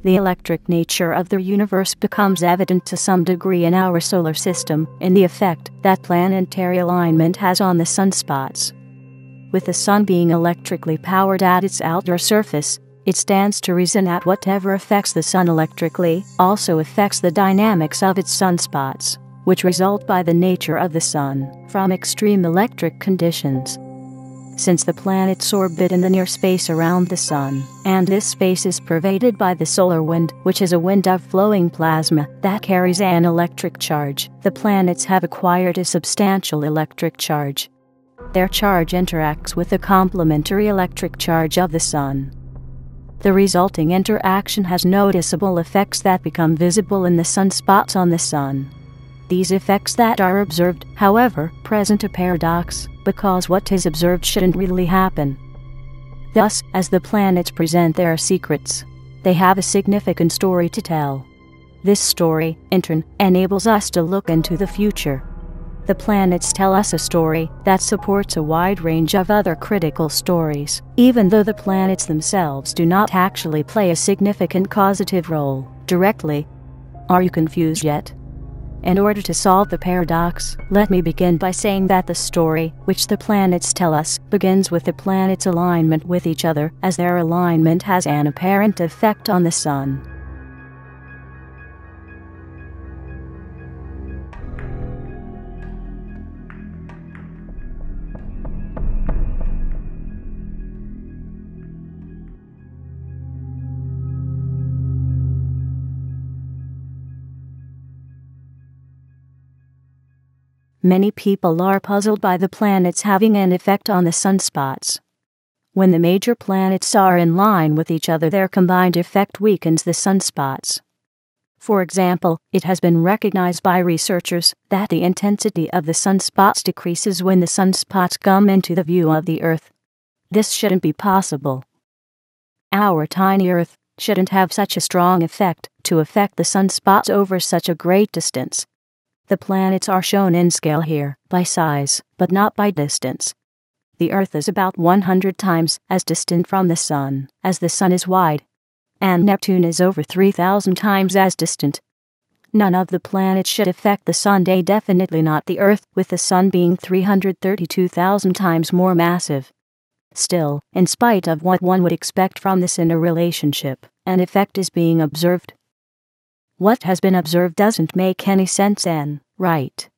The electric nature of the universe becomes evident to some degree in our solar system, in the effect that planetary alignment has on the sunspots. With the sun being electrically powered at its outer surface, it stands to reason that whatever affects the sun electrically also affects the dynamics of its sunspots, which result by the nature of the sun from extreme electric conditions. Since the planets orbit in the near space around the sun, and this space is pervaded by the solar wind, which is a wind of flowing plasma that carries an electric charge, the planets have acquired a substantial electric charge. Their charge interacts with the complementary electric charge of the sun. The resulting interaction has noticeable effects that become visible in the sunspots on the sun. These effects that are observed, however, present a paradox, because what is observed shouldn't really happen. Thus, as the planets present their secrets, they have a significant story to tell. This story, in turn, enables us to look into the future. The planets tell us a story that supports a wide range of other critical stories, even though the planets themselves do not actually play a significant causative role directly. Are you confused yet? In order to solve the paradox, let me begin by saying that the story, which the planets tell us, begins with the planets' alignment with each other, as their alignment has an apparent effect on the sun. Many people are puzzled by the planets having an effect on the sunspots. When the major planets are in line with each other, their combined effect weakens the sunspots. For example, it has been recognized by researchers that the intensity of the sunspots decreases when the sunspots come into the view of the Earth. This shouldn't be possible. Our tiny Earth shouldn't have such a strong effect to affect the sunspots over such a great distance. The planets are shown in scale here, by size, but not by distance. The Earth is about 100 times as distant from the Sun as the Sun is wide, and Neptune is over 3,000 times as distant. None of the planets should affect the Sun, definitely not the Earth, with the Sun being 332,000 times more massive. Still, in spite of what one would expect from this interrelationship, an effect is being observed. What has been observed doesn't make any sense and, right.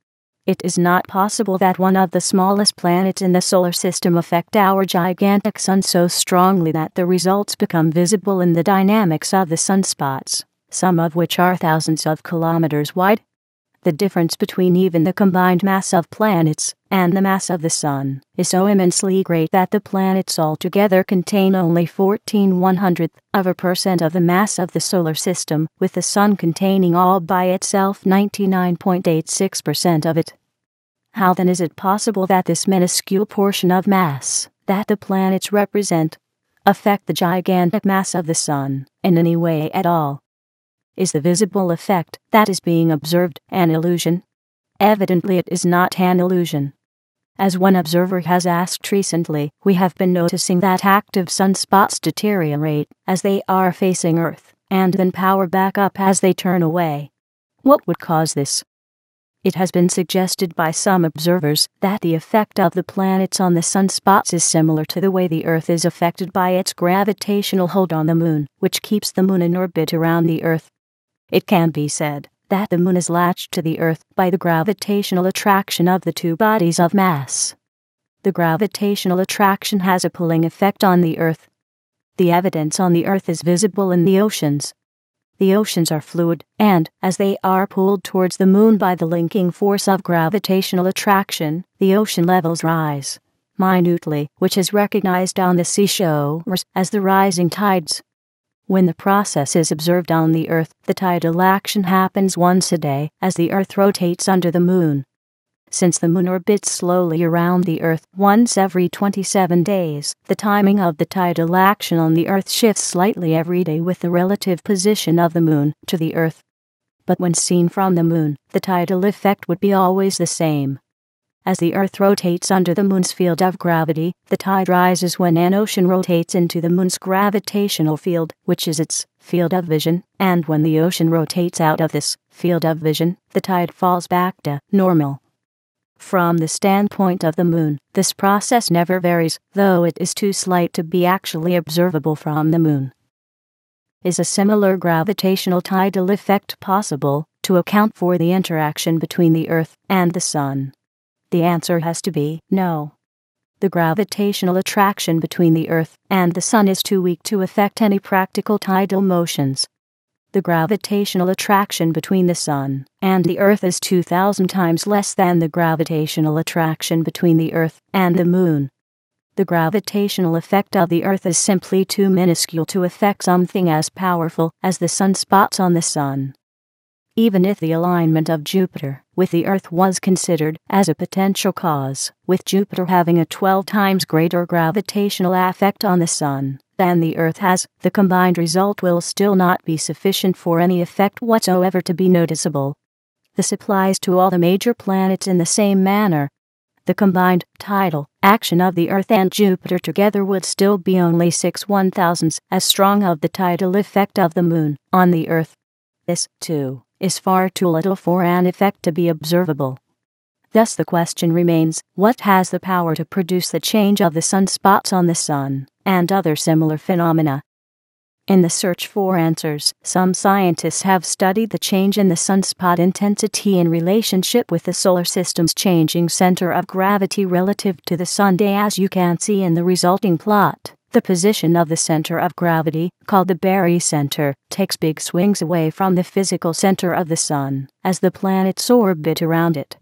It is not possible that one of the smallest planets in the solar system affect our gigantic sun so strongly that the results become visible in the dynamics of the sunspots, some of which are thousands of kilometers wide. The difference between even the combined mass of planets and the mass of the Sun is so immensely great that the planets altogether contain only 14/100% of the mass of the solar system, with the Sun containing all by itself 99.86% of it. How then is it possible that this minuscule portion of mass that the planets represent affect the gigantic mass of the Sun in any way at all? Is the visible effect that is being observed an illusion? Evidently it is not an illusion. As one observer has asked recently, we have been noticing that active sunspots deteriorate as they are facing Earth, and then power back up as they turn away. What would cause this? It has been suggested by some observers that the effect of the planets on the sunspots is similar to the way the Earth is affected by its gravitational hold on the Moon, which keeps the Moon in orbit around the Earth. It can be said that the Moon is latched to the Earth by the gravitational attraction of the two bodies of mass. The gravitational attraction has a pulling effect on the Earth. The evidence on the Earth is visible in the oceans. The oceans are fluid, and, as they are pulled towards the Moon by the linking force of gravitational attraction, the ocean levels rise minutely, which is recognized on the seashores as the rising tides. When the process is observed on the Earth, the tidal action happens once a day as the Earth rotates under the Moon. Since the Moon orbits slowly around the Earth once every 27 days, the timing of the tidal action on the Earth shifts slightly every day with the relative position of the Moon to the Earth. But when seen from the Moon, the tidal effect would be always the same. As the Earth rotates under the Moon's field of gravity, the tide rises when an ocean rotates into the Moon's gravitational field, which is its field of vision, and when the ocean rotates out of this field of vision, the tide falls back to normal. From the standpoint of the Moon, this process never varies, though it is too slight to be actually observable from the Moon. Is a similar gravitational tidal effect possible to account for the interaction between the Earth and the Sun? The answer has to be no. The gravitational attraction between the Earth and the Sun is too weak to affect any practical tidal motions. The gravitational attraction between the Sun and the Earth is 2,000 times less than the gravitational attraction between the Earth and the Moon. The gravitational effect of the Earth is simply too minuscule to affect something as powerful as the sunspots on the Sun. Even if the alignment of Jupiter with the Earth was considered as a potential cause, with Jupiter having a 12 times greater gravitational effect on the Sun than the Earth has, the combined result will still not be sufficient for any effect whatsoever to be noticeable. This applies to all the major planets in the same manner. The combined tidal action of the Earth and Jupiter together would still be only 6/1000ths as strong of the tidal effect of the Moon on the Earth. This, too, is far too little for an effect to be observable. Thus the question remains, what has the power to produce the change of the sunspots on the Sun, and other similar phenomena? In the search for answers, some scientists have studied the change in the sunspot intensity in relationship with the solar system's changing center of gravity relative to the Sun. As you can see in the resulting plot, the position of the center of gravity, called the barycenter, takes big swings away from the physical center of the Sun as the planets orbit around it.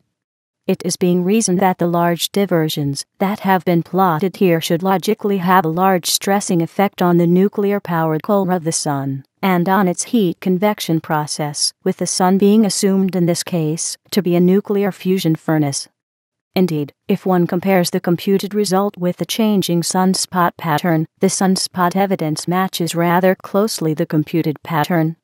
It is being reasoned that the large diversions that have been plotted here should logically have a large stressing effect on the nuclear-powered core of the Sun, and on its heat convection process, with the Sun being assumed in this case to be a nuclear fusion furnace. Indeed, if one compares the computed result with the changing sunspot pattern, the sunspot evidence matches rather closely the computed pattern.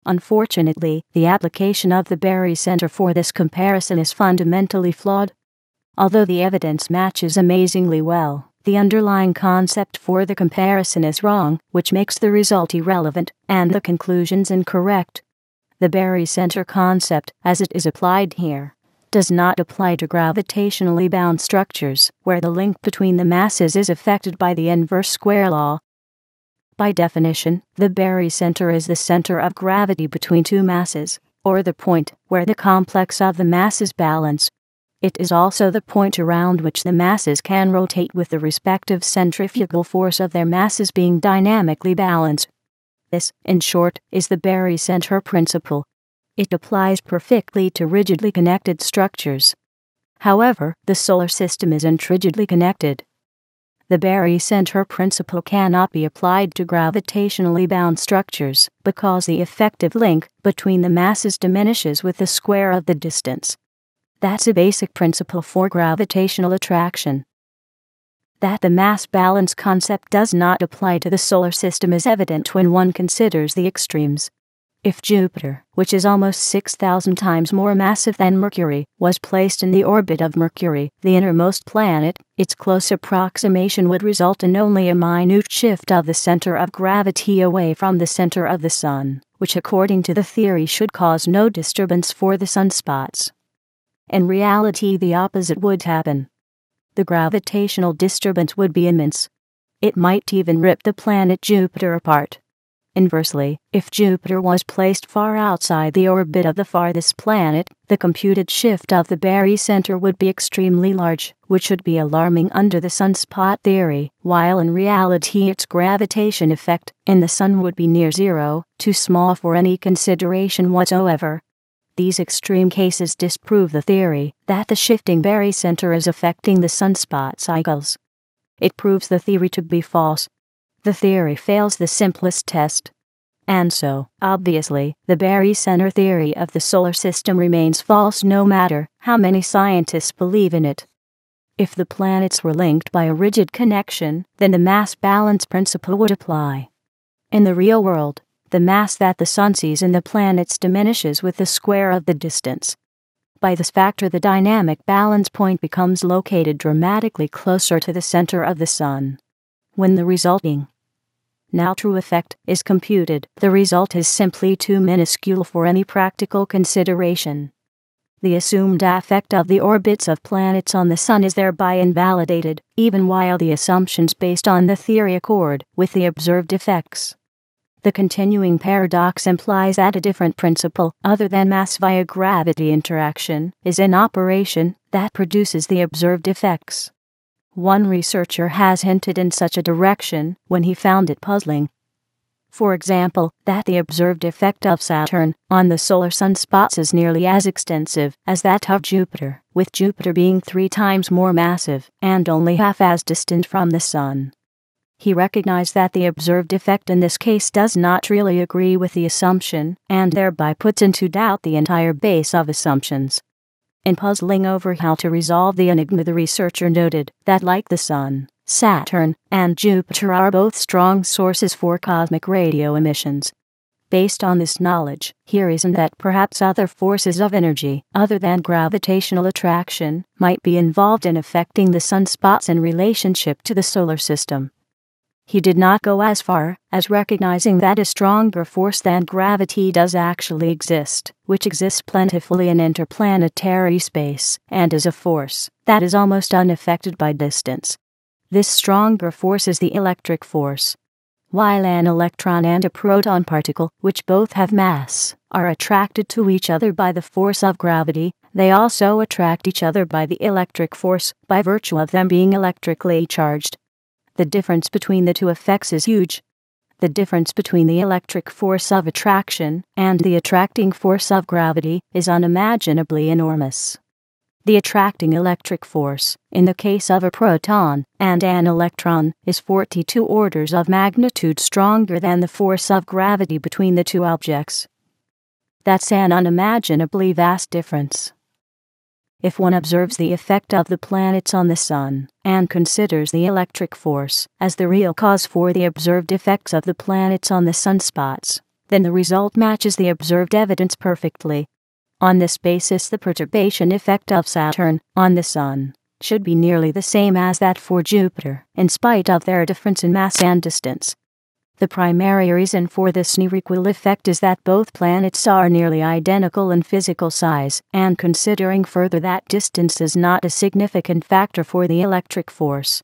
Unfortunately, the application of the barycenter for this comparison is fundamentally flawed. Although the evidence matches amazingly well, the underlying concept for the comparison is wrong, which makes the result irrelevant and the conclusions incorrect. The barycenter concept, as it is applied here, does not apply to gravitationally bound structures, where the link between the masses is affected by the inverse square law. By definition, the barycenter is the center of gravity between two masses, or the point where the complex of the masses balance. It is also the point around which the masses can rotate with the respective centrifugal force of their masses being dynamically balanced. This, in short, is the barycenter principle. It applies perfectly to rigidly connected structures. However, the solar system isn't rigidly connected. The barycenter principle cannot be applied to gravitationally bound structures because the effective link between the masses diminishes with the square of the distance. That's a basic principle for gravitational attraction. That the mass balance concept does not apply to the solar system is evident when one considers the extremes. If Jupiter, which is almost 6,000 times more massive than Mercury, was placed in the orbit of Mercury, the innermost planet, its close approximation would result in only a minute shift of the center of gravity away from the center of the Sun, which according to the theory should cause no disturbance for the sunspots. In reality, the opposite would happen. The gravitational disturbance would be immense. It might even rip the planet Jupiter apart. Inversely, if Jupiter was placed far outside the orbit of the farthest planet, the computed shift of the barycenter would be extremely large, which would be alarming under the sunspot theory, while in reality its gravitation effect in the Sun would be near zero, too small for any consideration whatsoever. These extreme cases disprove the theory that the shifting barycenter is affecting the sunspot cycles. It proves the theory to be false. The theory fails the simplest test. And so, obviously, the barycenter theory of the solar system remains false no matter how many scientists believe in it. If the planets were linked by a rigid connection, then the mass balance principle would apply. In the real world, the mass that the Sun sees in the planets diminishes with the square of the distance. By this factor, the dynamic balance point becomes located dramatically closer to the center of the Sun. When the resulting now true effect is computed, the result is simply too minuscule for any practical consideration. The assumed effect of the orbits of planets on the Sun is thereby invalidated, even while the assumptions based on the theory accord with the observed effects. The continuing paradox implies that a different principle, other than mass via gravity interaction, is in operation that produces the observed effects. One researcher has hinted in such a direction when he found it puzzling. For example, that the observed effect of Saturn on the solar sunspots is nearly as extensive as that of Jupiter, with Jupiter being 3 times more massive and only half as distant from the Sun. He recognized that the observed effect in this case does not really agree with the assumption, and thereby puts into doubt the entire base of assumptions. In puzzling over how to resolve the enigma, the researcher noted that, like the Sun, Saturn and Jupiter are both strong sources for cosmic radio emissions. Based on this knowledge, he reasoned that perhaps other forces of energy, other than gravitational attraction, might be involved in affecting the sunspots in relationship to the solar system. He did not go as far as recognizing that a stronger force than gravity does actually exist, which exists plentifully in interplanetary space, and is a force that is almost unaffected by distance. This stronger force is the electric force. While an electron and a proton particle, which both have mass, are attracted to each other by the force of gravity, they also attract each other by the electric force, by virtue of them being electrically charged. The difference between the two effects is huge. The difference between the electric force of attraction and the attracting force of gravity is unimaginably enormous. The attracting electric force, in the case of a proton and an electron, is 42 orders of magnitude stronger than the force of gravity between the two objects. That's an unimaginably vast difference. If one observes the effect of the planets on the Sun, and considers the electric force as the real cause for the observed effects of the planets on the sunspots, then the result matches the observed evidence perfectly. On this basis, the perturbation effect of Saturn on the Sun should be nearly the same as that for Jupiter, in spite of their difference in mass and distance. The primary reason for this near-equal effect is that both planets are nearly identical in physical size, and considering further that distance is not a significant factor for the electric force.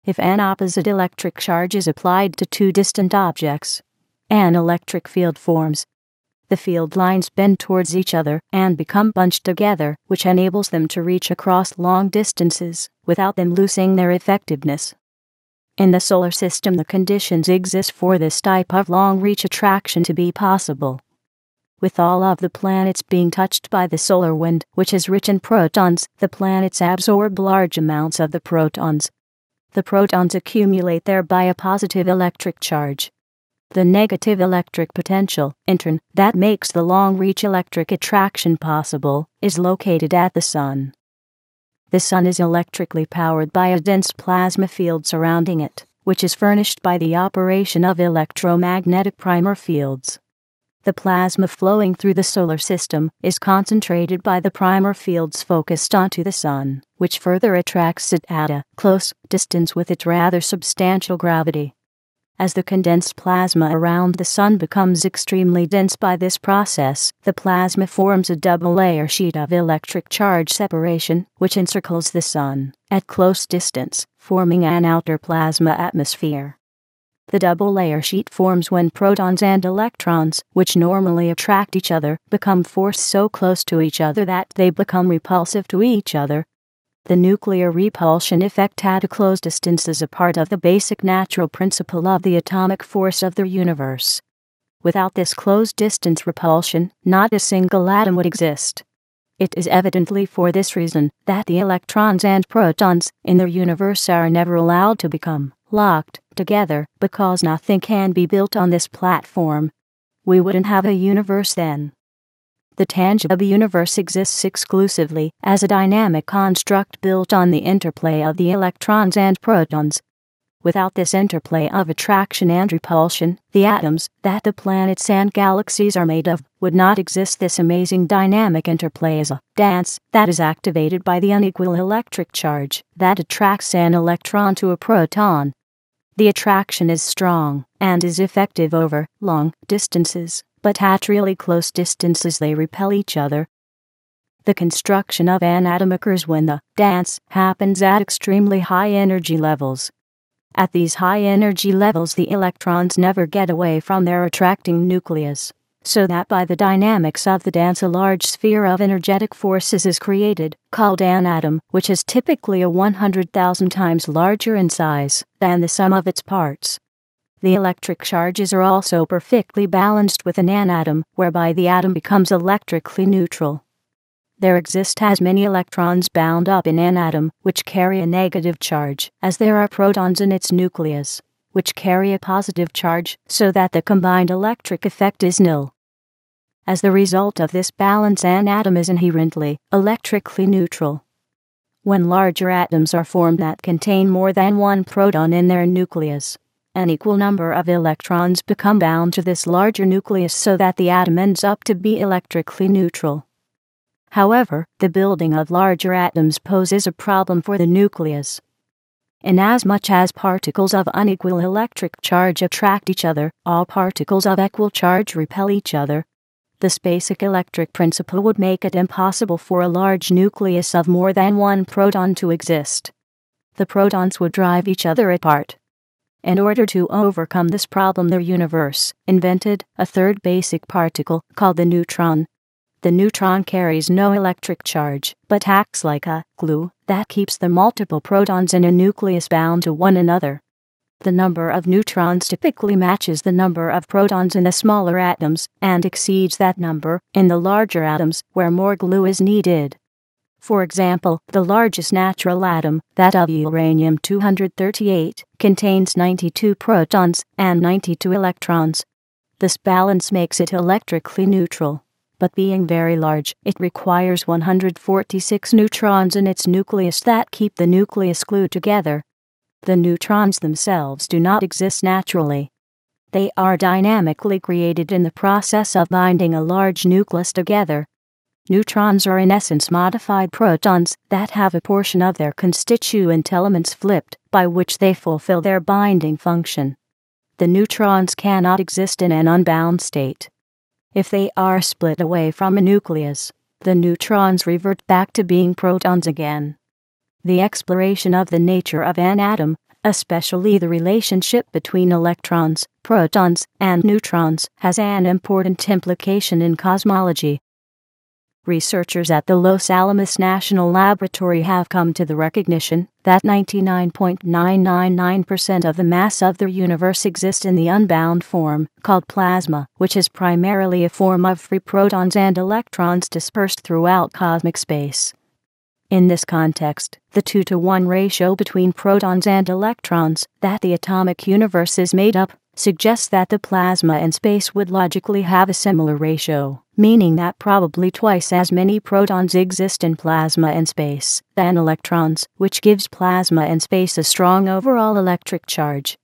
If an opposite electric charge is applied to two distant objects, an electric field forms. The field lines bend towards each other and become bunched together, which enables them to reach across long distances without them losing their effectiveness. In the solar system, the conditions exist for this type of long-reach attraction to be possible. With all of the planets being touched by the solar wind, which is rich in protons, the planets absorb large amounts of the protons. The protons accumulate thereby a positive electric charge. The negative electric potential, in turn, that makes the long-reach electric attraction possible, is located at the Sun. The Sun is electrically powered by a dense plasma field surrounding it, which is furnished by the operation of electromagnetic primer fields. The plasma flowing through the solar system is concentrated by the primer fields focused onto the Sun, which further attracts it at a close distance with its rather substantial gravity. As the condensed plasma around the Sun becomes extremely dense by this process, the plasma forms a double-layer sheet of electric charge separation, which encircles the Sun at close distance, forming an outer plasma atmosphere. The double-layer sheet forms when protons and electrons, which normally attract each other, become forced so close to each other that they become repulsive to each other. The nuclear repulsion effect at a close distance is a part of the basic natural principle of the atomic force of the universe. Without this close-distance repulsion, not a single atom would exist. It is evidently for this reason that the electrons and protons in the universe are never allowed to become locked together, because nothing can be built on this platform. We wouldn't have a universe then. The tangible universe exists exclusively as a dynamic construct built on the interplay of the electrons and protons. Without this interplay of attraction and repulsion, the atoms that the planets and galaxies are made of would not exist. This amazing dynamic interplay is a dance that is activated by the unequal electric charge that attracts an electron to a proton. The attraction is strong and is effective over long distances, but at really close distances they repel each other. The construction of an atom occurs when the dance happens at extremely high energy levels. At these high energy levels, the electrons never get away from their attracting nucleus, so that by the dynamics of the dance a large sphere of energetic forces is created, called an atom, which is typically a 100,000 times larger in size than the sum of its parts. The electric charges are also perfectly balanced within an atom, whereby the atom becomes electrically neutral. There exist as many electrons bound up in an atom, which carry a negative charge, as there are protons in its nucleus, which carry a positive charge, so that the combined electric effect is nil. As the result of this balance, an atom is inherently electrically neutral. When larger atoms are formed that contain more than one proton in their nucleus, an equal number of electrons become bound to this larger nucleus so that the atom ends up to be electrically neutral. However, the building of larger atoms poses a problem for the nucleus. Inasmuch as particles of unequal electric charge attract each other, all particles of equal charge repel each other. This basic electric principle would make it impossible for a large nucleus of more than one proton to exist. The protons would drive each other apart. In order to overcome this problem, the universe invented a third basic particle called the neutron. The neutron carries no electric charge, but acts like a glue that keeps the multiple protons in a nucleus bound to one another. The number of neutrons typically matches the number of protons in the smaller atoms and exceeds that number in the larger atoms where more glue is needed. For example, the largest natural atom, that of uranium-238, contains 92 protons and 92 electrons. This balance makes it electrically neutral. But being very large, it requires 146 neutrons in its nucleus that keep the nucleus glued together. The neutrons themselves do not exist naturally. They are dynamically created in the process of binding a large nucleus together. Neutrons are in essence modified protons that have a portion of their constituent elements flipped, by which they fulfill their binding function. The neutrons cannot exist in an unbound state. If they are split away from a nucleus, the neutrons revert back to being protons again. The exploration of the nature of an atom, especially the relationship between electrons, protons, and neutrons, has an important implication in cosmology. Researchers at the Los Alamos National Laboratory have come to the recognition that 99.999% of the mass of the universe exists in the unbound form, called plasma, which is primarily a form of free protons and electrons dispersed throughout cosmic space. In this context, the 2-to-1 ratio between protons and electrons that the atomic universe is made up suggests that the plasma in space would logically have a similar ratio, meaning that probably twice as many protons exist in plasma in space than electrons, which gives plasma in space a strong overall electric charge.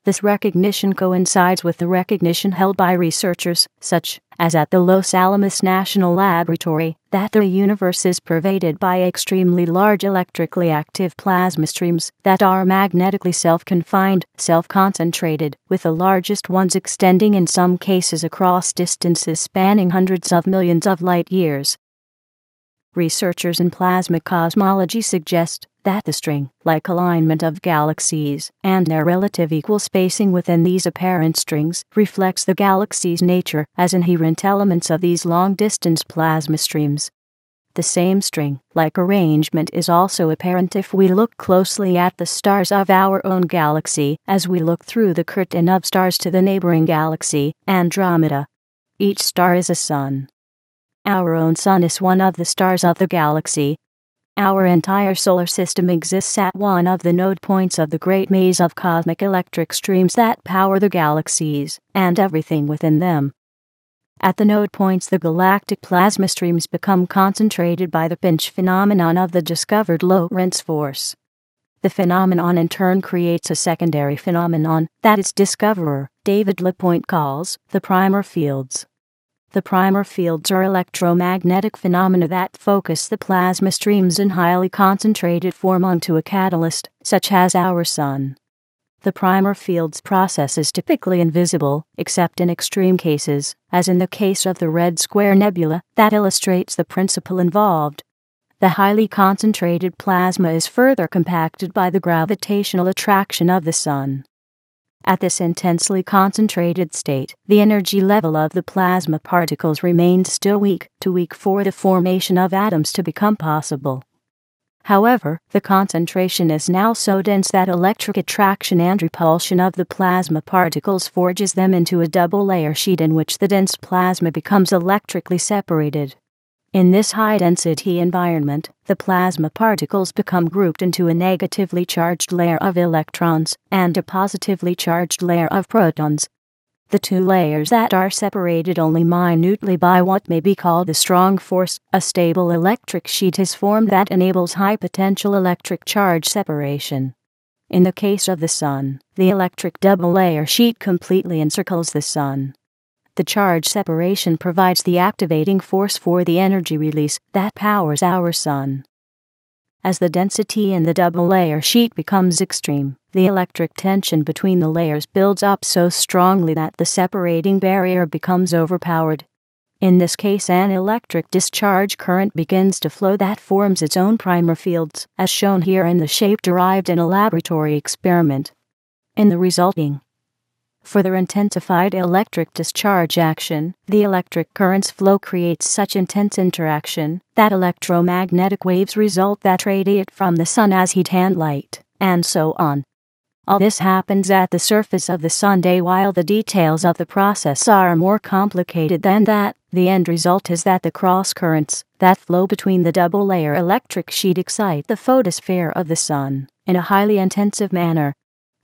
This recognition coincides with the recognition held by researchers, such as at the Los Alamos National Laboratory, that the universe is pervaded by extremely large electrically active plasma streams that are magnetically self-confined, self-concentrated, with the largest ones extending in some cases across distances spanning hundreds of millions of light years. Researchers in plasma cosmology suggest that the string-like alignment of galaxies and their relative equal spacing within these apparent strings reflects the galaxy's nature as inherent elements of these long-distance plasma streams. The same string-like arrangement is also apparent if we look closely at the stars of our own galaxy as we look through the curtain of stars to the neighboring galaxy, Andromeda. Each star is a sun. Our own sun is one of the stars of the galaxy. Our entire solar system exists at one of the node points of the great maze of cosmic electric streams that power the galaxies, and everything within them. At the node points, the galactic plasma streams become concentrated by the pinch phenomenon of the discovered Lorentz force. The phenomenon in turn creates a secondary phenomenon that its discoverer, David LaPointe, calls the primer fields. The primer fields are electromagnetic phenomena that focus the plasma streams in highly concentrated form onto a catalyst, such as our Sun. The primer fields process is typically invisible, except in extreme cases, as in the case of the Red Square Nebula, that illustrates the principle involved. The highly concentrated plasma is further compacted by the gravitational attraction of the Sun. At this intensely concentrated state, the energy level of the plasma particles remains still too weak for the formation of atoms to become possible. However, the concentration is now so dense that electric attraction and repulsion of the plasma particles forges them into a double-layer sheet in which the dense plasma becomes electrically separated. In this high-density environment, the plasma particles become grouped into a negatively charged layer of electrons and a positively charged layer of protons. The two layers that are separated only minutely by what may be called a strong force, a stable electric sheet is formed that enables high-potential electric charge separation. In the case of the Sun, the electric double-layer sheet completely encircles the Sun. The charge separation provides the activating force for the energy release that powers our Sun. As the density in the double-layer sheet becomes extreme, the electric tension between the layers builds up so strongly that the separating barrier becomes overpowered. In this case, an electric discharge current begins to flow that forms its own primer fields, as shown here in the shape derived in a laboratory experiment. In the resulting further intensified electric discharge action, the electric current's flow creates such intense interaction that electromagnetic waves result that radiate from the Sun as heat and light, and so on. All this happens at the surface of the Sun while the details of the process are more complicated than that. The end result is that the cross currents that flow between the double-layer electric sheet excite the photosphere of the Sun in a highly intensive manner.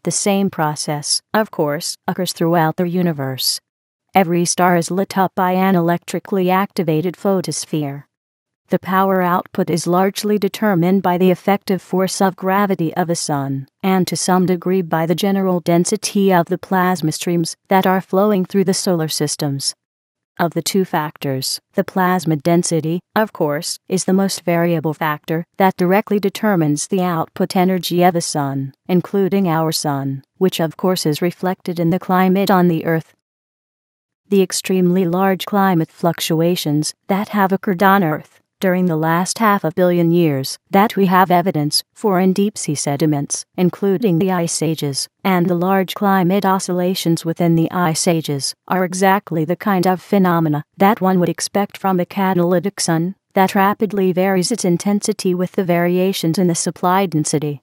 The same process, of course, occurs throughout the universe. Every star is lit up by an electrically activated photosphere. The power output is largely determined by the effective force of gravity of a Sun, and to some degree by the general density of the plasma streams that are flowing through the solar systems. Of the two factors, the plasma density, of course, is the most variable factor that directly determines the output energy of a Sun, including our Sun, which of course is reflected in the climate on the Earth. The extremely large climate fluctuations that have occurred on Earth during the last 500 million years that we have evidence for in deep-sea sediments, including the ice ages, and the large climate oscillations within the ice ages, are exactly the kind of phenomena that one would expect from a catalytic Sun that rapidly varies its intensity with the variations in the supply density.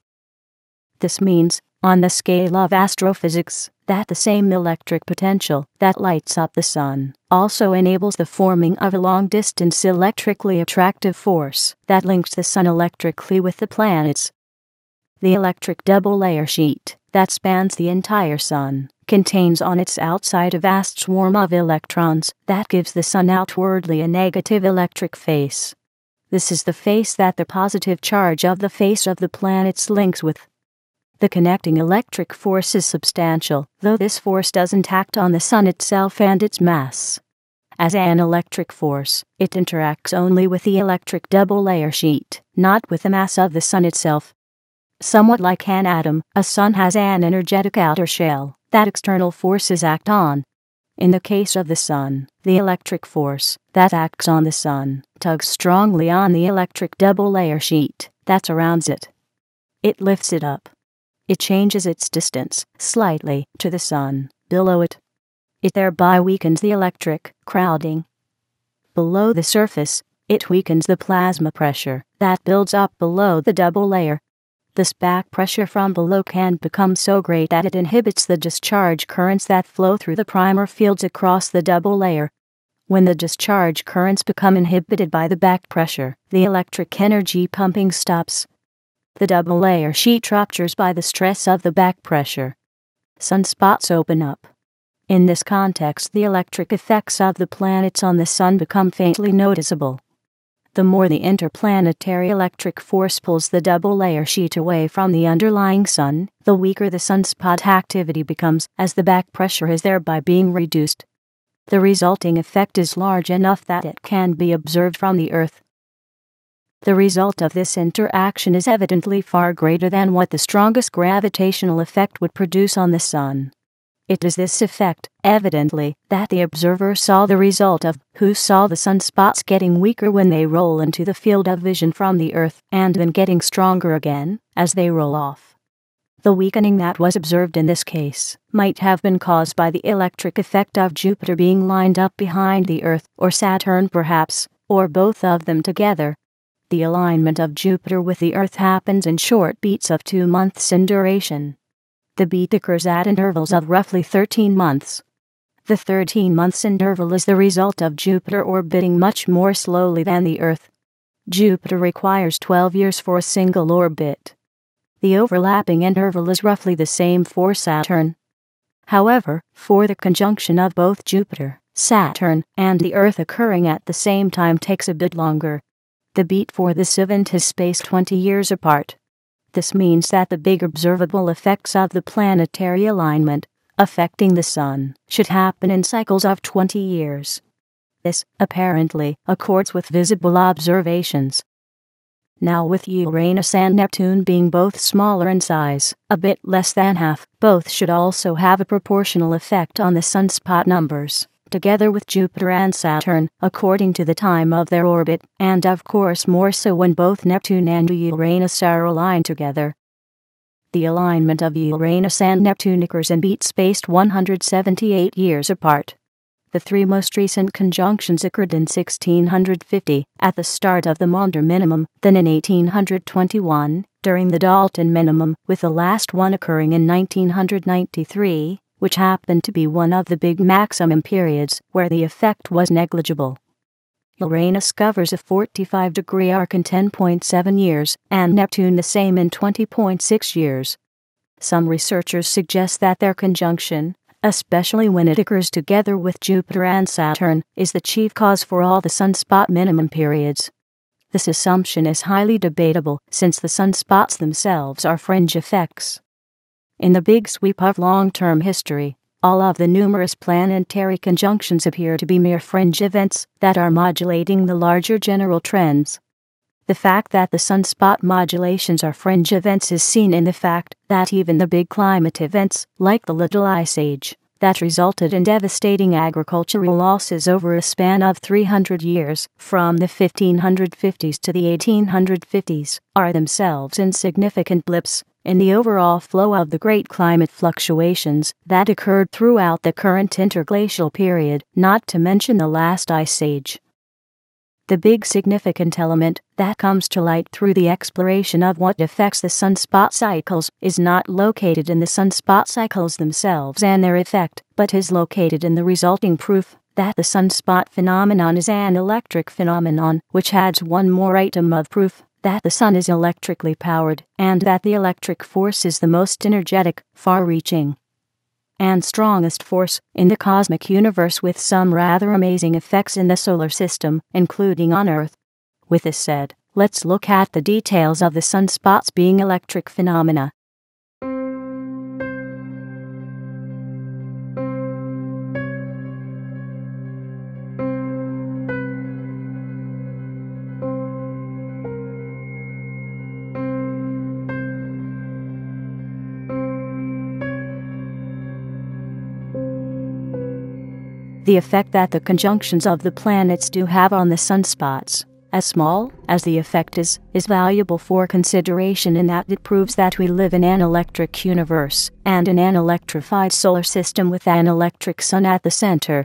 This means, on the scale of astrophysics, that the same electric potential that lights up the Sun also enables the forming of a long-distance electrically attractive force that links the Sun electrically with the planets. The electric double-layer sheet that spans the entire Sun contains on its outside a vast swarm of electrons that gives the Sun outwardly a negative electric face. This is the face that the positive charge of the face of the planets links with. The connecting electric force is substantial, though this force doesn't act on the Sun itself and its mass. As an electric force, it interacts only with the electric double-layer sheet, not with the mass of the Sun itself. Somewhat like an atom, a Sun has an energetic outer shell that external forces act on. In the case of the Sun, the electric force that acts on the Sun tugs strongly on the electric double-layer sheet that surrounds it. It lifts it up. It changes its distance slightly to the Sun below it. It thereby weakens the electric crowding. Below the surface, it weakens the plasma pressure that builds up below the double layer. This back pressure from below can become so great that it inhibits the discharge currents that flow through the primer fields across the double layer. When the discharge currents become inhibited by the back pressure, the electric energy pumping stops. The double-layer sheet ruptures by the stress of the back pressure. Sunspots open up. In this context, the electric effects of the planets on the Sun become faintly noticeable. the more the interplanetary electric force pulls the double layer sheet away from the underlying sun, the weaker the sunspot activity becomes, as the back pressure is thereby being reduced. The resulting effect is large enough that it can be observed from the Earth. The result of this interaction is evidently far greater than what the strongest gravitational effect would produce on the sun. It is this effect, evidently, that the observer saw the result of, who saw the sunspots getting weaker when they roll into the field of vision from the Earth, and then getting stronger again, as they roll off. The weakening that was observed in this case might have been caused by the electric effect of Jupiter being lined up behind the Earth, or Saturn perhaps, or both of them together. The alignment of Jupiter with the Earth happens in short beats of 2 months in duration. The beat occurs at intervals of roughly 13 months. The 13 months interval is the result of Jupiter orbiting much more slowly than the Earth. Jupiter requires 12 years for a single orbit. The overlapping interval is roughly the same for Saturn. However, for the conjunction of both Jupiter, Saturn, and the Earth occurring at the same time takes a bit longer. The beat for this event is spaced 20 years apart. This means that the big observable effects of the planetary alignment, affecting the Sun, should happen in cycles of 20 years. This, apparently, accords with visible observations. Now, with Uranus and Neptune being both smaller in size, a bit less than half, both should also have a proportional effect on the sunspot numbers, together with Jupiter and Saturn, according to the time of their orbit, and of course more so when both Neptune and Uranus are aligned together. The alignment of Uranus and Neptune occurs in beats spaced 178 years apart. The 3 most recent conjunctions occurred in 1650, at the start of the Maunder minimum, then in 1821, during the Dalton minimum, with the last one occurring in 1993, which happened to be one of the big maximum periods where the effect was negligible. Uranus covers a 45-degree arc in 10.7 years, and Neptune the same in 20.6 years. Some researchers suggest that their conjunction, especially when it occurs together with Jupiter and Saturn, is the chief cause for all the sunspot minimum periods. This assumption is highly debatable, since the sunspots themselves are fringe effects. In the big sweep of long-term history, all of the numerous planetary conjunctions appear to be mere fringe events that are modulating the larger general trends. The fact that the sunspot modulations are fringe events is seen in the fact that even the big climate events, like the Little Ice Age, that resulted in devastating agricultural losses over a span of 300 years, from the 1550s to the 1850s, are themselves insignificant blips in the overall flow of the great climate fluctuations that occurred throughout the current interglacial period, not to mention the last ice age. The big significant element that comes to light through the exploration of what affects the sunspot cycles is not located in the sunspot cycles themselves and their effect, but is located in the resulting proof that the sunspot phenomenon is an electric phenomenon, which adds one more item of proof that the sun is electrically powered, and that the electric force is the most energetic, far-reaching, and strongest force in the cosmic universe, with some rather amazing effects in the solar system, including on Earth. With this said, let's look at the details of the sunspots being electric phenomena. The effect that the conjunctions of the planets do have on the sunspots, as small as the effect is valuable for consideration in that it proves that we live in an electric universe, and in an electrified solar system with an electric sun at the center.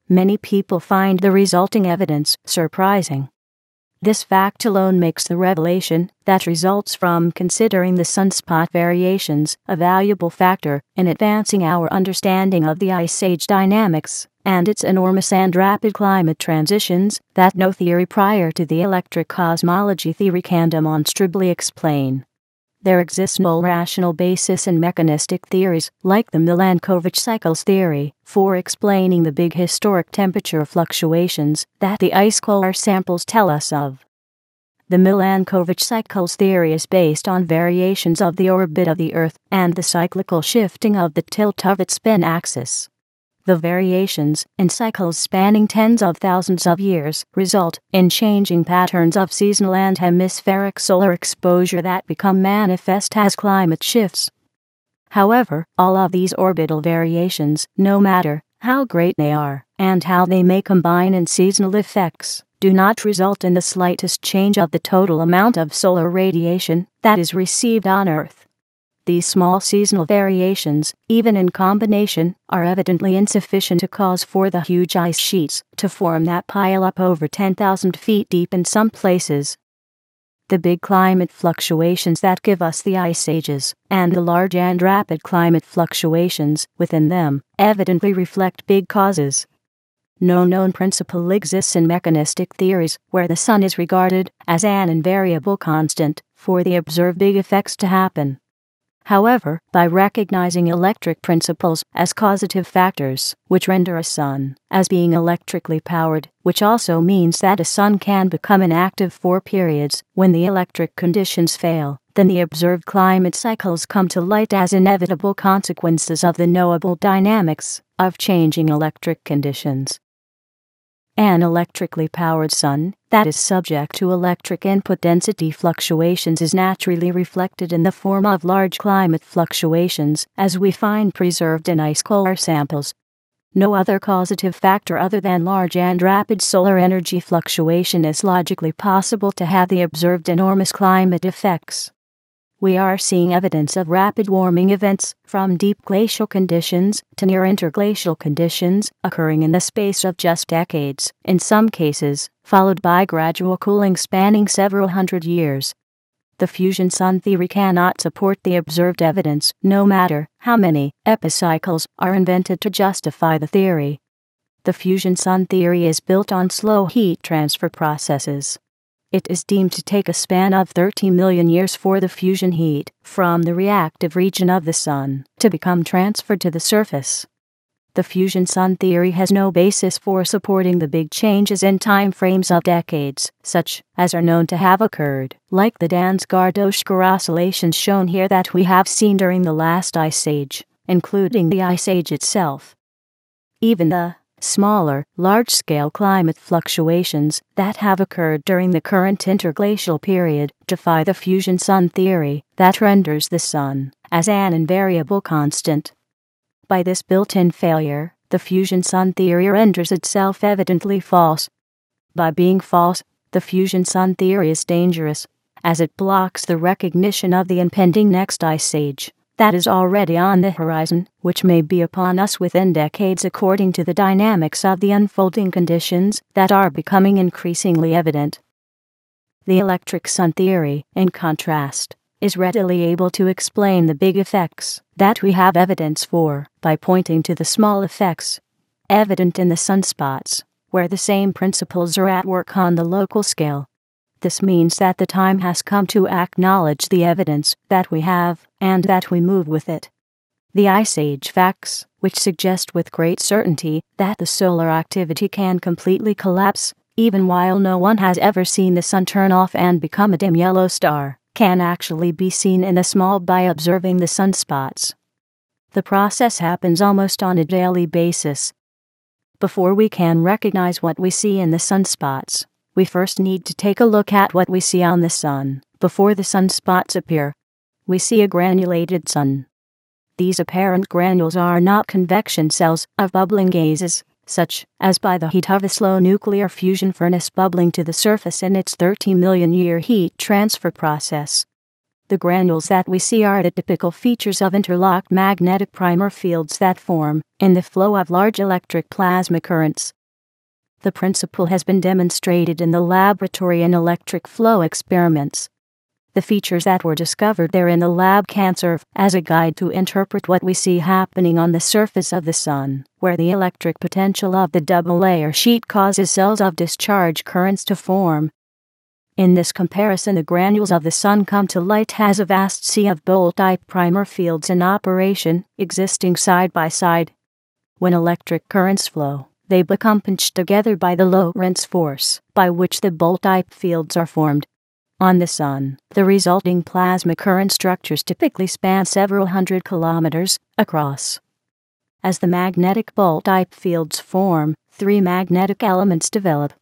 Many people find the resulting evidence surprising. This fact alone makes the revelation that results from considering the sunspot variations a valuable factor in advancing our understanding of the Ice Age dynamics and its enormous and rapid climate transitions that no theory prior to the electric cosmology theory can demonstrably explain. There exists no rational basis in mechanistic theories, like the Milankovitch cycles theory, for explaining the big historic temperature fluctuations that the ice core samples tell us of. The Milankovitch cycles theory is based on variations of the orbit of the Earth and the cyclical shifting of the tilt of its spin axis. The variations, in cycles spanning tens of thousands of years, result in changing patterns of seasonal and hemispheric solar exposure that become manifest as climate shifts. However, all of these orbital variations, no matter how great they are, and how they may combine in seasonal effects, do not result in the slightest change of the total amount of solar radiation that is received on Earth. These small seasonal variations, even in combination, are evidently insufficient to cause for the huge ice sheets to form that pile up over 10,000 feet deep in some places. The big climate fluctuations that give us the ice ages, and the large and rapid climate fluctuations within them, evidently reflect big causes. No known principle exists in mechanistic theories where the sun is regarded as an invariable constant for the observed big effects to happen. However, by recognizing electric principles as causative factors, which render a sun as being electrically powered, which also means that a sun can become inactive for periods when the electric conditions fail, then the observed climate cycles come to light as inevitable consequences of the knowable dynamics of changing electric conditions. An electrically powered sun that is subject to electric input density fluctuations is naturally reflected in the form of large climate fluctuations, as we find preserved in ice core samples. No other causative factor other than large and rapid solar energy fluctuation is logically possible to have the observed enormous climate effects. We are seeing evidence of rapid warming events, from deep glacial conditions to near interglacial conditions, occurring in the space of just decades, in some cases, followed by gradual cooling spanning several hundred years. The fusion sun theory cannot support the observed evidence, no matter how many epicycles are invented to justify the theory. The fusion sun theory is built on slow heat transfer processes. It is deemed to take a span of 30 million years for the fusion heat from the reactive region of the sun to become transferred to the surface. The fusion sun theory has no basis for supporting the big changes in time frames of decades, such as are known to have occurred, like the Dansgaard-Oeschger oscillations shown here that we have seen during the last ice age, including the ice age itself. Even the smaller, large-scale climate fluctuations that have occurred during the current interglacial period defy the fusion sun theory that renders the sun as an invariable constant. By this built-in failure, the fusion sun theory renders itself evidently false. By being false, the fusion sun theory is dangerous, as it blocks the recognition of the impending next ice age that is already on the horizon, which may be upon us within decades according to the dynamics of the unfolding conditions that are becoming increasingly evident. The electric sun theory, in contrast, is readily able to explain the big effects that we have evidence for by pointing to the small effects evident in the sunspots, where the same principles are at work on the local scale. This means that the time has come to acknowledge the evidence that we have, and that we move with it. The Ice Age facts, which suggest with great certainty that the solar activity can completely collapse, even while no one has ever seen the sun turn off and become a dim yellow star, can actually be seen in the small by observing the sunspots. The process happens almost on a daily basis. Before we can recognize what we see in the sunspots, we first need to take a look at what we see on the sun before the sunspots appear. We see a granulated sun. These apparent granules are not convection cells of bubbling gases, such as by the heat of a slow nuclear fusion furnace bubbling to the surface in its 30 million year heat transfer process. The granules that we see are the typical features of interlocked magnetic primer fields that form in the flow of large electric plasma currents. The principle has been demonstrated in the laboratory in electric flow experiments. The features that were discovered there in the lab can serve as a guide to interpret what we see happening on the surface of the sun, where the electric potential of the double-layer sheet causes cells of discharge currents to form. In this comparison, the granules of the sun come to light as a vast sea of bowl-type primer fields in operation, existing side by side. When electric currents flow, they become pinched together by the Lorentz force, by which the bowl-type fields are formed. On the Sun, the resulting plasma current structures typically span several hundred kilometers across. As the magnetic ball-type fields form, three magnetic elements develop.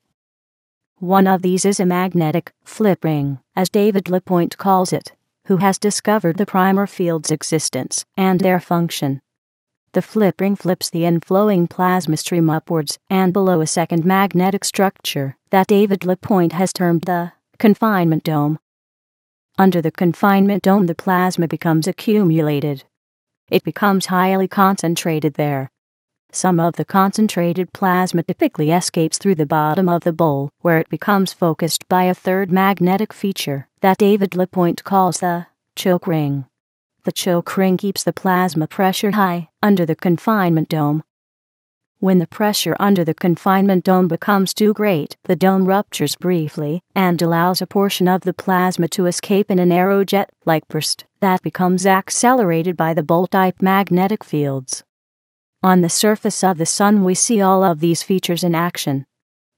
One of these is a magnetic flip ring, as David LaPointe calls it, who has discovered the primer field's existence and their function. The flip ring flips the inflowing plasma stream upwards and below a second magnetic structure that David LaPointe has termed the confinement dome. Under the confinement dome, the plasma becomes accumulated. It becomes highly concentrated there. Some of the concentrated plasma typically escapes through the bottom of the bowl, where it becomes focused by a third magnetic feature that David LaPointe calls the choke ring. The choke ring keeps the plasma pressure high under the confinement dome. When the pressure under the confinement dome becomes too great, the dome ruptures briefly and allows a portion of the plasma to escape in a narrow jet-like burst that becomes accelerated by the bowl-type magnetic fields. On the surface of the Sun, we see all of these features in action.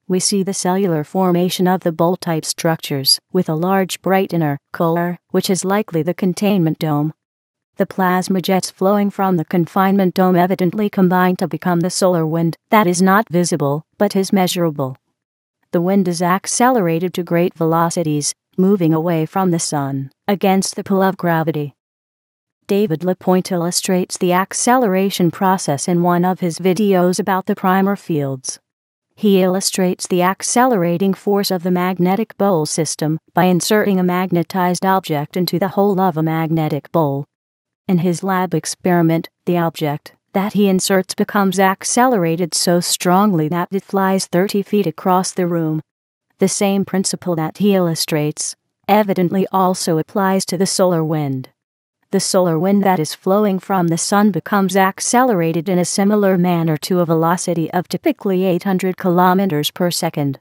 We see the cellular formation of the bowl-type structures, with a large bright inner core, which is likely the containment dome. The plasma jets flowing from the confinement dome evidently combine to become the solar wind that is not visible, but is measurable. The wind is accelerated to great velocities, moving away from the Sun, against the pull of gravity. David LaPointe illustrates the acceleration process in one of his videos about the primer fields. He illustrates the accelerating force of the magnetic bowl system by inserting a magnetized object into the hole of a magnetic bowl. In his lab experiment, the object that he inserts becomes accelerated so strongly that it flies 30 feet across the room. The same principle that he illustrates evidently also applies to the solar wind. The solar wind that is flowing from the Sun becomes accelerated in a similar manner to a velocity of typically 800 kilometers per second.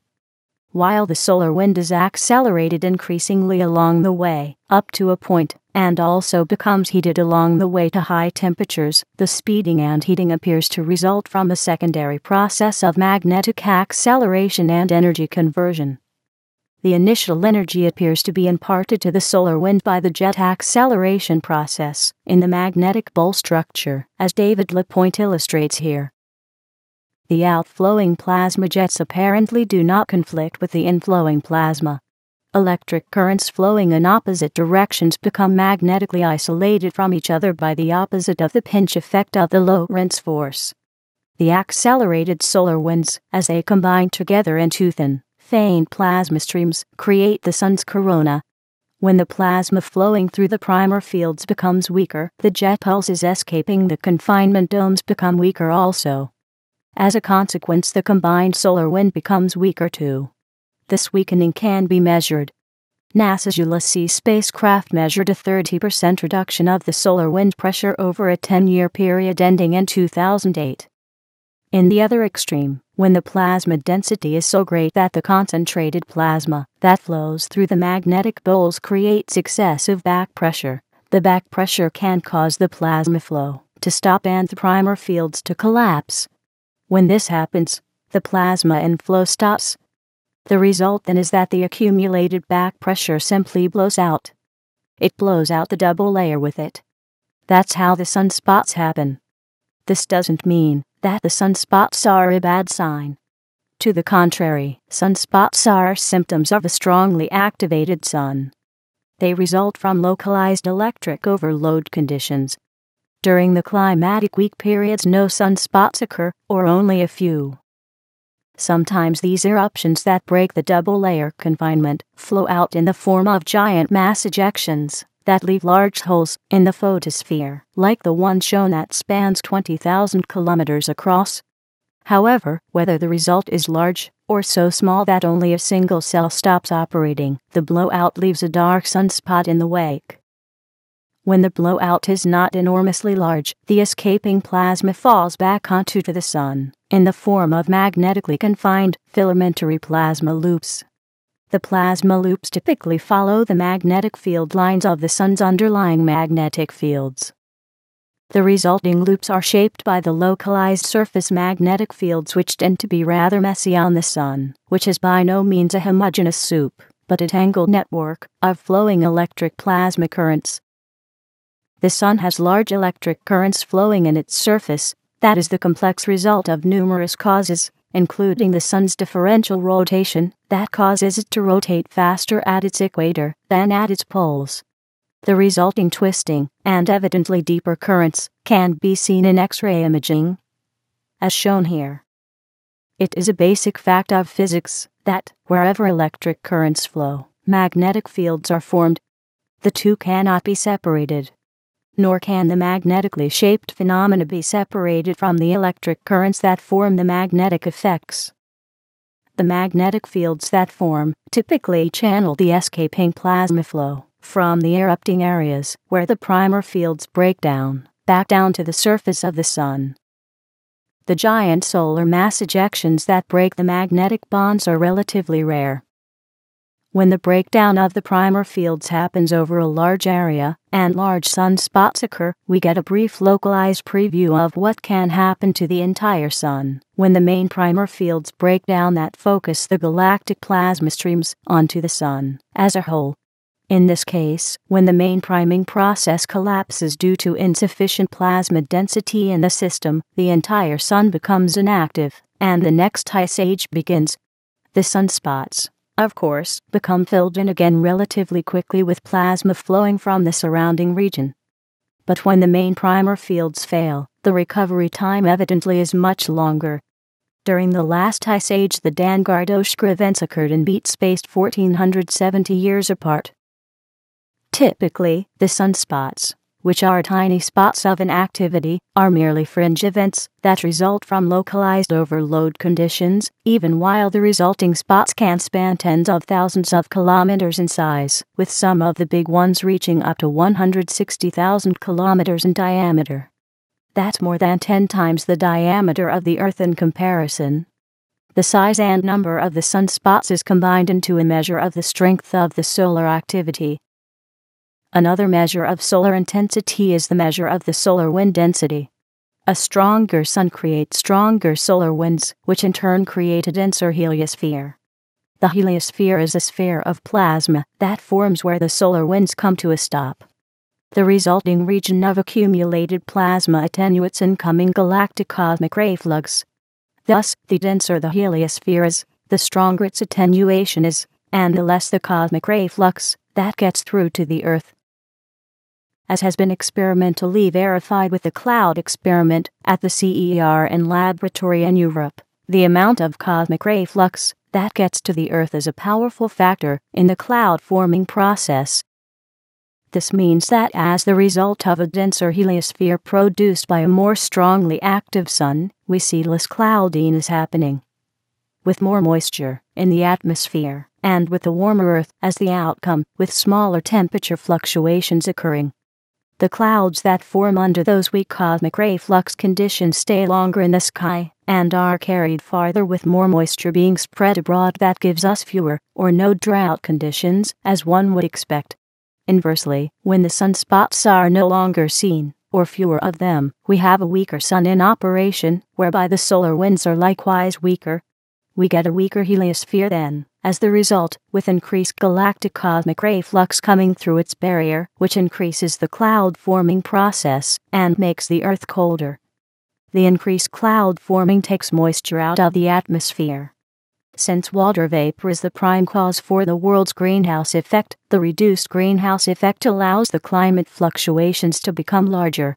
While the solar wind is accelerated increasingly along the way, up to a point, and also becomes heated along the way to high temperatures, the speeding and heating appears to result from a secondary process of magnetic acceleration and energy conversion. The initial energy appears to be imparted to the solar wind by the jet acceleration process in the magnetic bowl structure, as David LaPointe illustrates here. The outflowing plasma jets apparently do not conflict with the inflowing plasma. Electric currents flowing in opposite directions become magnetically isolated from each other by the opposite of the pinch effect of the Lorentz force. The accelerated solar winds, as they combine together into thin, faint plasma streams, create the Sun's corona. When the plasma flowing through the primer fields becomes weaker, the jet pulses escaping the confinement domes become weaker also. As a consequence, the combined solar wind becomes weaker too. This weakening can be measured. NASA's Ulysses spacecraft measured a 30% reduction of the solar wind pressure over a 10-year period ending in 2008. In the other extreme, when the plasma density is so great that the concentrated plasma that flows through the magnetic bowls creates excessive back pressure, the back pressure can cause the plasma flow to stop and the primer fields to collapse. When this happens, the plasma inflow stops. The result then is that the accumulated back pressure simply blows out. It blows out the double layer with it. That's how the sunspots happen. This doesn't mean that the sunspots are a bad sign. To the contrary, sunspots are symptoms of a strongly activated sun. They result from localized electric overload conditions. During the climatic weak periods, no sunspots occur, or only a few. Sometimes these eruptions that break the double-layer confinement flow out in the form of giant mass ejections that leave large holes in the photosphere, like the one shown that spans 20,000 kilometers across. However, whether the result is large or so small that only a single cell stops operating, the blowout leaves a dark sunspot in the wake. When the blowout is not enormously large, the escaping plasma falls back onto the Sun in the form of magnetically confined filamentary plasma loops. The plasma loops typically follow the magnetic field lines of the Sun's underlying magnetic fields. The resulting loops are shaped by the localized surface magnetic fields, which tend to be rather messy on the Sun, which is by no means a homogeneous soup. but a tangled network of flowing electric plasma currents. The Sun has large electric currents flowing in its surface. That is the complex result of numerous causes, including the Sun's differential rotation, that causes it to rotate faster at its equator than at its poles. The resulting twisting, and evidently deeper currents, can be seen in X-ray imaging, as shown here. It is a basic fact of physics that, wherever electric currents flow, magnetic fields are formed. The two cannot be separated. Nor can the magnetically shaped phenomena be separated from the electric currents that form the magnetic effects. The magnetic fields that form typically channel the escaping plasma flow from the erupting areas where the primer fields break down, back down to the surface of the Sun. The giant solar mass ejections that break the magnetic bonds are relatively rare. When the breakdown of the primer fields happens over a large area, and large sunspots occur, we get a brief localized preview of what can happen to the entire Sun when the main primer fields break down that focus the galactic plasma streams onto the Sun as a whole. In this case, when the main priming process collapses due to insufficient plasma density in the system, the entire Sun becomes inactive, and the next ice age begins. The sunspots, of course, become filled in again relatively quickly with plasma flowing from the surrounding region. But when the main primer fields fail, the recovery time evidently is much longer. During the last ice age, the Dangardoshka events occurred in beats spaced 1470 years apart. Typically, the sunspots, which are tiny spots of inactivity, are merely fringe events that result from localized overload conditions, even while the resulting spots can span tens of thousands of kilometers in size, with some of the big ones reaching up to 160,000 kilometers in diameter. That's more than 10 times the diameter of the Earth in comparison. The size and number of the sunspots is combined into a measure of the strength of the solar activity. Another measure of solar intensity is the measure of the solar wind density. A stronger Sun creates stronger solar winds, which in turn create a denser heliosphere. The heliosphere is a sphere of plasma that forms where the solar winds come to a stop. The resulting region of accumulated plasma attenuates incoming galactic cosmic ray flux. Thus, the denser the heliosphere is, the stronger its attenuation is, and the less the cosmic ray flux that gets through to the Earth. As has been experimentally verified with the cloud experiment at the CERN laboratory in Europe, the amount of cosmic ray flux that gets to the Earth is a powerful factor in the cloud forming process. This means that as the result of a denser heliosphere produced by a more strongly active Sun, we see less cloudiness happening. With more moisture in the atmosphere, and with a warmer Earth as the outcome, with smaller temperature fluctuations occurring, the clouds that form under those weak cosmic ray flux conditions stay longer in the sky, and are carried farther with more moisture being spread abroad. That gives us fewer, or no drought conditions, as one would expect. Inversely, when the sunspots are no longer seen, or fewer of them, we have a weaker Sun in operation, whereby the solar winds are likewise weaker. We get a weaker heliosphere then, as the result, with increased galactic cosmic ray flux coming through its barrier, which increases the cloud-forming process and makes the Earth colder. The increased cloud forming takes moisture out of the atmosphere. Since water vapor is the prime cause for the world's greenhouse effect, the reduced greenhouse effect allows the climate fluctuations to become larger.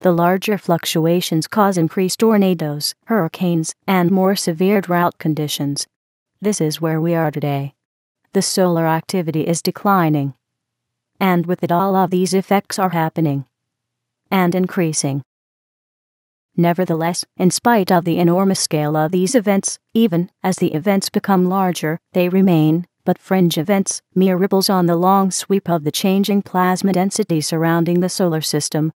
The larger fluctuations cause increased tornadoes, hurricanes, and more severe drought conditions. This is where we are today. The solar activity is declining. And with it, all of these effects are happening and increasing. Nevertheless, in spite of the enormous scale of these events, even as the events become larger, they remain but fringe events, mere ripples on the long sweep of the changing plasma density surrounding the solar system.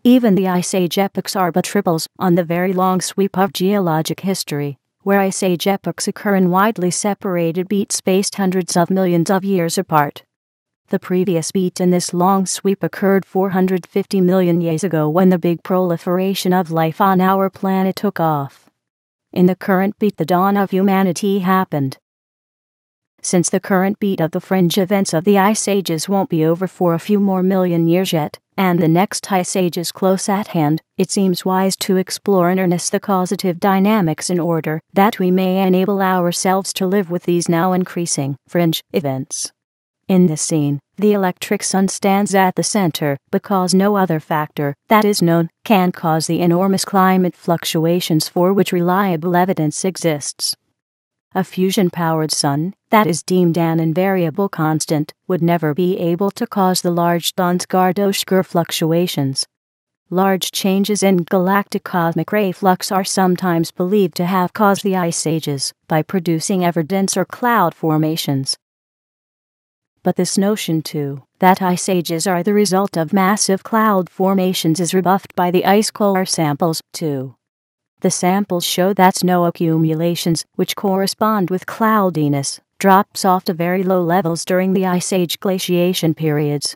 Even the Ice Age epochs are but ripples on the very long sweep of geologic history, where Ice Age epochs occur in widely separated beats spaced hundreds of millions of years apart. The previous beat in this long sweep occurred 450 million years ago when the big proliferation of life on our planet took off. In the current beat, the dawn of humanity happened. since the current beat of the fringe events of the ice ages won't be over for a few more million years yet, and the next ice age is close at hand, it seems wise to explore in earnest the causative dynamics in order that we may enable ourselves to live with these now increasing fringe events. In this scene, the electric sun stands at the center because no other factor that is known can cause the enormous climate fluctuations for which reliable evidence exists. A fusion-powered sun, that is deemed an invariable constant, would never be able to cause the large Donskoy fluctuations. Large changes in galactic cosmic ray flux are sometimes believed to have caused the ice ages by producing ever denser cloud formations. But this notion, too, that ice ages are the result of massive cloud formations is rebuffed by the ice core samples, too. The samples show that snow accumulations, which correspond with cloudiness, drops off to very low levels during the Ice Age glaciation periods.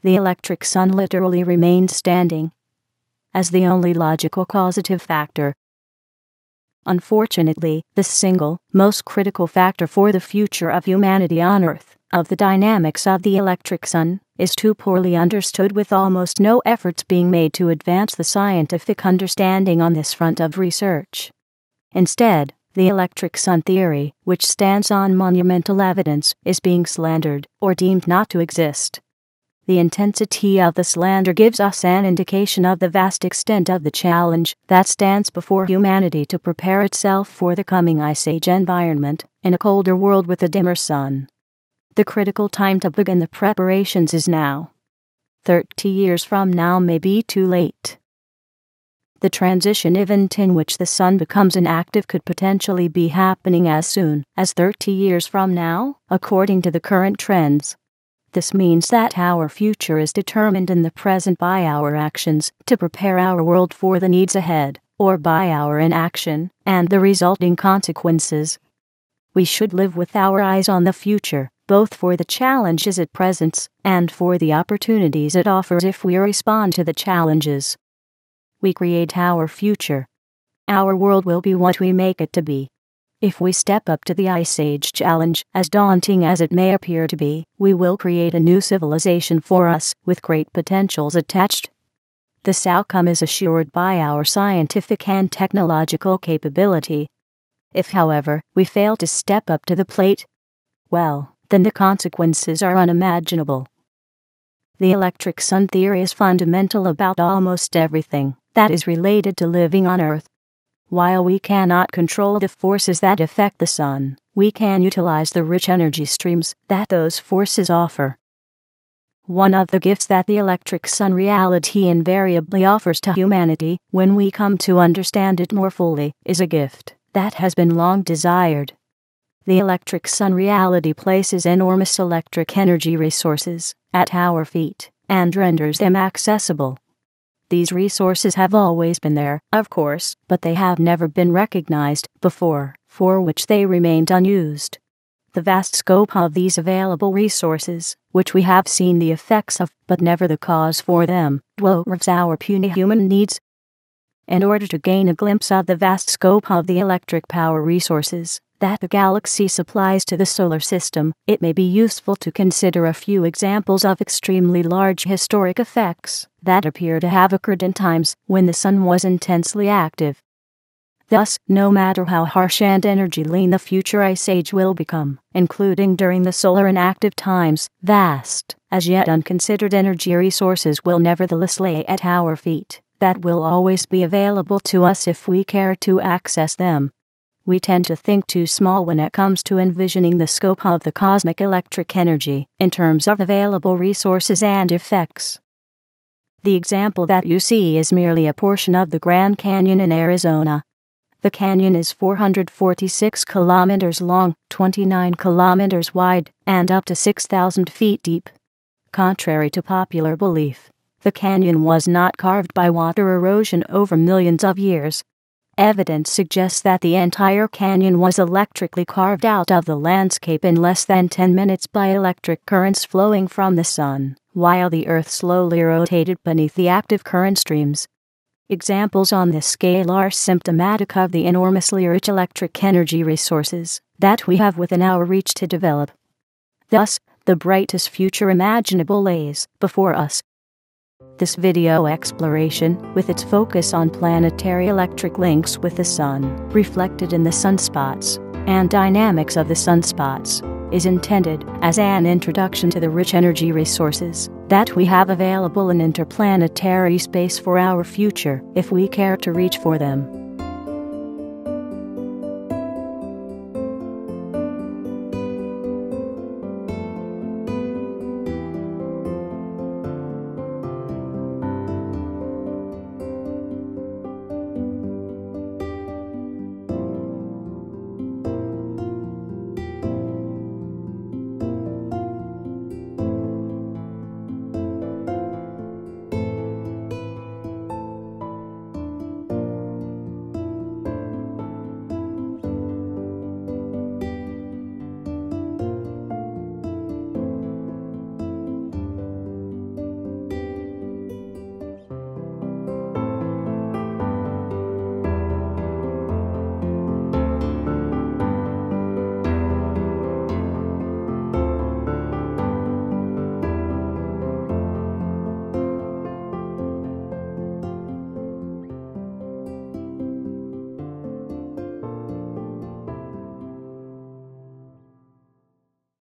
The electric sun literally remained standing as the only logical causative factor. Unfortunately, the single, most critical factor for the future of humanity on Earth, of the dynamics of the electric sun, is too poorly understood, with almost no efforts being made to advance the scientific understanding on this front of research. Instead, the electric sun theory, which stands on monumental evidence, is being slandered or deemed not to exist. The intensity of the slander gives us an indication of the vast extent of the challenge that stands before humanity to prepare itself for the coming Ice Age environment in a colder world with a dimmer sun. The critical time to begin the preparations is now. 30 years from now may be too late. The transition event in which the sun becomes inactive could potentially be happening as soon as 30 years from now, according to the current trends. This means that our future is determined in the present by our actions to prepare our world for the needs ahead, or by our inaction and the resulting consequences. We should live with our eyes on the future, both for the challenges it presents and for the opportunities it offers if we respond to the challenges. We create our future. Our world will be what we make it to be. If we step up to the Ice Age challenge, as daunting as it may appear to be, we will create a new civilization for us, with great potentials attached. This outcome is assured by our scientific and technological capability. If, however, we fail to step up to the plate, well, then the consequences are unimaginable. The electric sun theory is fundamental about almost everything that is related to living on Earth. While we cannot control the forces that affect the sun, we can utilize the rich energy streams that those forces offer. One of the gifts that the electric sun reality invariably offers to humanity, when we come to understand it more fully, is a gift that has been long desired. The electric sun reality places enormous electric energy resources at our feet and renders them accessible. These resources have always been there, of course, but they have never been recognized before, for which they remained unused. The vast scope of these available resources, which we have seen the effects of, but never the cause for them, dwarfs our puny human needs. In order to gain a glimpse of the vast scope of the electric power resources that the galaxy supplies to the solar system, it may be useful to consider a few examples of extremely large historic effects that appear to have occurred in times when the sun was intensely active. Thus, no matter how harsh and energy-lean the future Ice Age will become, including during the solar inactive times, vast, as yet unconsidered energy resources will nevertheless lay at our feet, that will always be available to us if we care to access them. We tend to think too small when it comes to envisioning the scope of the cosmic electric energy in terms of available resources and effects. The example that you see is merely a portion of the Grand Canyon in Arizona. The canyon is 446 kilometers long, 29 kilometers wide, and up to 6,000 feet deep. Contrary to popular belief, the canyon was not carved by water erosion over millions of years. Evidence suggests that the entire canyon was electrically carved out of the landscape in less than 10 minutes by electric currents flowing from the sun, while the Earth slowly rotated beneath the active current streams. Examples on this scale are symptomatic of the enormously rich electric energy resources that we have within our reach to develop. Thus, the brightest future imaginable lays before us. This video exploration, with its focus on planetary electric links with the Sun, reflected in the sunspots, and dynamics of the sunspots, is intended as an introduction to the rich energy resources that we have available in interplanetary space for our future if we care to reach for them.